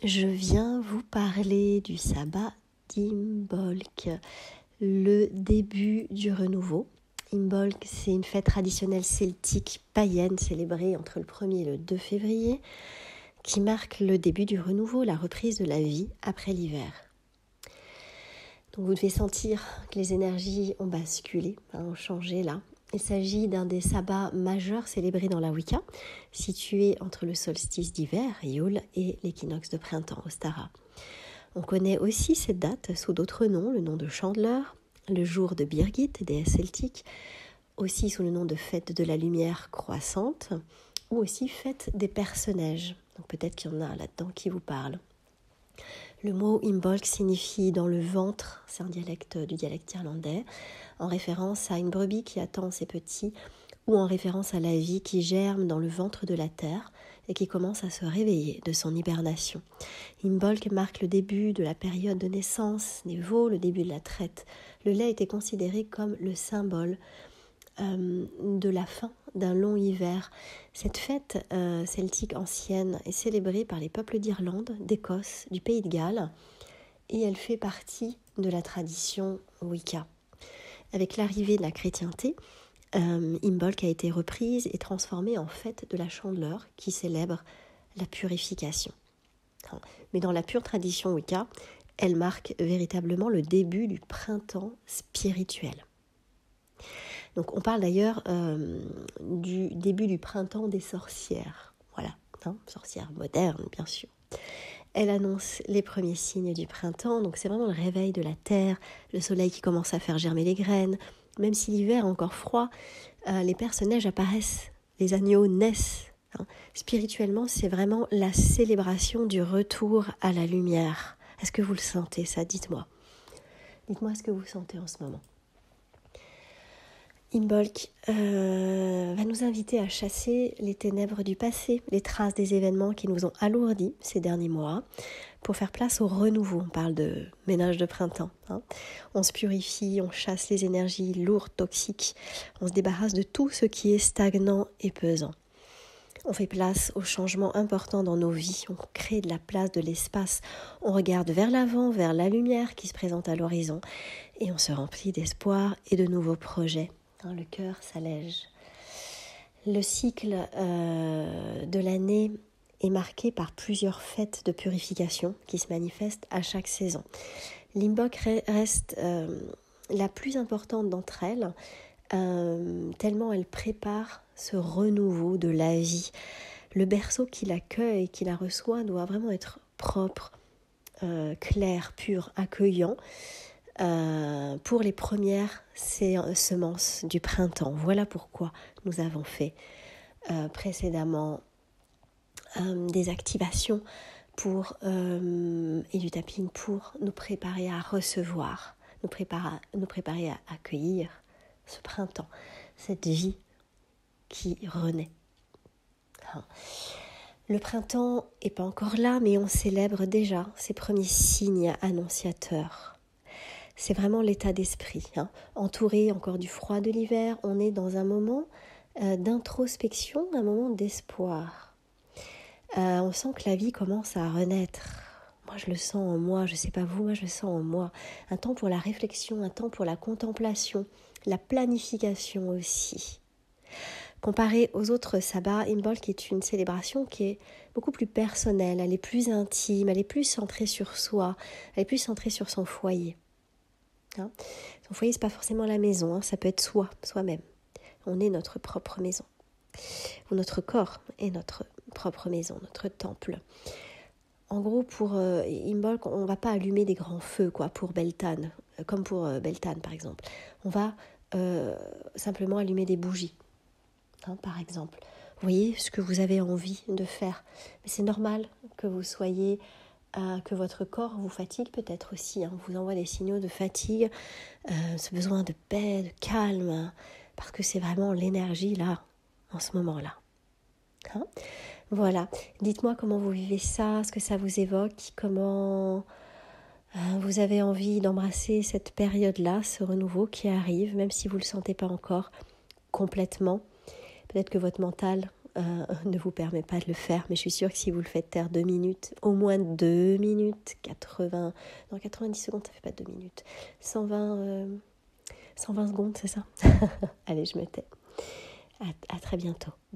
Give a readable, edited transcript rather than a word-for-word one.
je viens vous parler du sabbat d'Imbolc, le début du renouveau. Imbolc, c'est une fête traditionnelle celtique païenne célébrée entre le 1er et le 2 février qui marque le début du renouveau, la reprise de la vie après l'hiver. Donc vous devez sentir que les énergies ont basculé, ont changé là. Il s'agit d'un des sabbats majeurs célébrés dans la Wicca, situé entre le solstice d'hiver, Yule, et l'équinoxe de printemps, Ostara. On connaît aussi cette date sous d'autres noms, le nom de Chandeleur, le jour de Birgit, déesse celtique, aussi sous le nom de fête de la lumière croissante, ou aussi fête des Perce-Neige. Donc peut-être qu'il y en a là-dedans qui vous parlent. Le mot Imbolc signifie dans le ventre, c'est un dialecte du dialecte irlandais, en référence à une brebis qui attend ses petits ou en référence à la vie qui germe dans le ventre de la terre et qui commence à se réveiller de son hibernation. Imbolc marque le début de la période de naissance des veaux, le début de la traite. Le lait était considéré comme le symbole de la fin d'un long hiver. Cette fête celtique ancienne est célébrée par les peuples d'Irlande, d'Écosse, du Pays de Galles et elle fait partie de la tradition Wicca. Avec l'arrivée de la chrétienté, Imbolc a été reprise et transformée en fête de la Chandeleur qui célèbre la purification. Mais dans la pure tradition Wicca, elle marque véritablement le début du printemps spirituel. Donc on parle d'ailleurs du début du printemps des sorcières. Voilà, sorcières modernes bien sûr. Elle annonce les premiers signes du printemps, donc c'est vraiment le réveil de la terre, le soleil qui commence à faire germer les graines. Même si l'hiver est encore froid, les Perce-Neige apparaissent, les agneaux naissent. Spirituellement, c'est vraiment la célébration du retour à la lumière. Est-ce que vous le sentez ça? Dites-moi. Dites-moi ce que vous sentez en ce moment. Imbolc va nous inviter à chasser les ténèbres du passé, les traces des événements qui nous ont alourdis ces derniers mois, pour faire place au renouveau. On parle de ménage de printemps. On se purifie, on chasse les énergies lourdes, toxiques, on se débarrasse de tout ce qui est stagnant et pesant. On fait place aux changements importants dans nos vies, on crée de la place, de l'espace, on regarde vers l'avant, vers la lumière qui se présente à l'horizon, et on se remplit d'espoir et de nouveaux projets. Le cœur s'allège. Le cycle de l'année est marqué par plusieurs fêtes de purification qui se manifestent à chaque saison. L'Imbolc reste la plus importante d'entre elles, tellement elle prépare ce renouveau de la vie. Le berceau qui l'accueille, qui la reçoit, doit vraiment être propre, clair, pur, accueillant. Pour les premières semences du printemps. Voilà pourquoi nous avons fait précédemment des activations et du tapping pour nous préparer à recevoir, nous préparer à accueillir ce printemps, cette vie qui renaît. Le printemps n'est pas encore là, mais on célèbre déjà ces premiers signes annonciateurs. C'est vraiment l'état d'esprit. Entouré encore du froid de l'hiver, on est dans un moment d'introspection, un moment d'espoir. On sent que la vie commence à renaître. Moi, je le sens en moi, je ne sais pas vous, moi je le sens en moi. Un temps pour la réflexion, un temps pour la contemplation, la planification aussi. Comparé aux autres sabbats, Imbolc est une célébration qui est beaucoup plus personnelle, elle est plus intime, elle est plus centrée sur soi, elle est plus centrée sur son foyer. Son foyer, ce n'est pas forcément la maison, ça peut être soi-même. On est notre propre maison. Ou notre corps est notre propre maison, notre temple. En gros, pour Imbolc, on ne va pas allumer des grands feux pour Beltane, comme pour Beltane par exemple. On va simplement allumer des bougies, par exemple. Vous voyez ce que vous avez envie de faire. Mais c'est normal que vous soyez... que votre corps vous fatigue peut-être aussi, vous envoie des signaux de fatigue, ce besoin de paix, de calme, parce que c'est vraiment l'énergie là, en ce moment-là. Voilà, dites-moi comment vous vivez ça, ce que ça vous évoque, comment vous avez envie d'embrasser cette période-là, ce renouveau qui arrive, même si vous ne le sentez pas encore complètement. Peut-être que votre mental ne vous permet pas de le faire, mais je suis sûre que si vous le faites taire 2 minutes, au moins 2 minutes, 90 secondes, ça fait pas 2 minutes, 120 secondes, c'est ça. Allez, je me tais. À très bientôt. Bye.